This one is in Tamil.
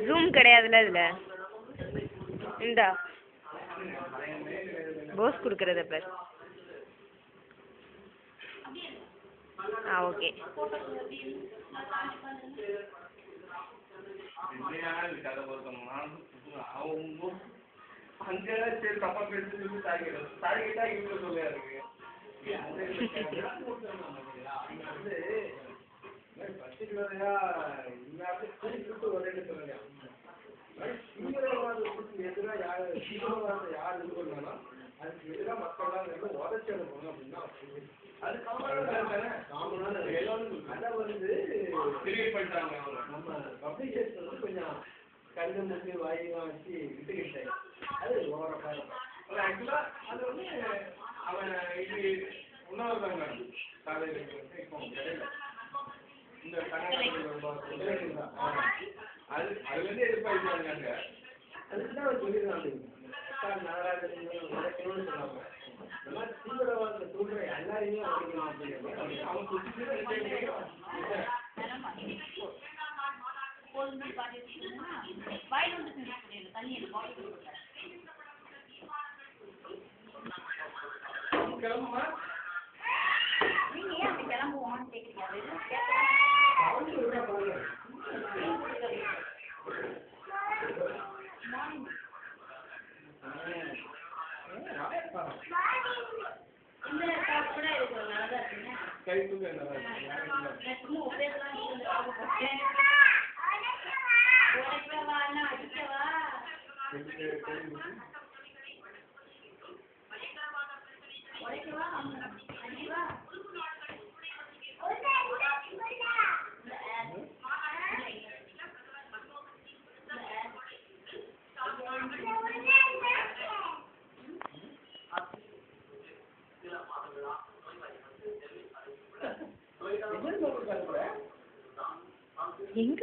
ஜூம் கிடையாதுல்ல இதில். இந்தா போஸ் கொடுக்குறத பார். ஓகே. கண்டு முடி வாயிலாம் வச்சு விட்டுக்கிட்டேன். அது அது வந்து அவன் இது உணவுதாங்க காலையில் இப்போ கிடையாது. இந்த அது அதுலேருந்து எதிர்பார்க்கிறாங்க. அதுக்கு தான் அவர் சொல்லியிருக்காங்க நாகராஜன் உடைக்கணும்னு சொன்னாங்க. இந்த மாதிரி தீவிரவாதத்தை தூண்டுற எல்லாரையுமே உடைக்கணும் அப்படின்னு அவன் கிளம்புமா நீங்க ஏன் அப்படி கிளம்புவோமான்னு கேட்குறீங்க. எங்க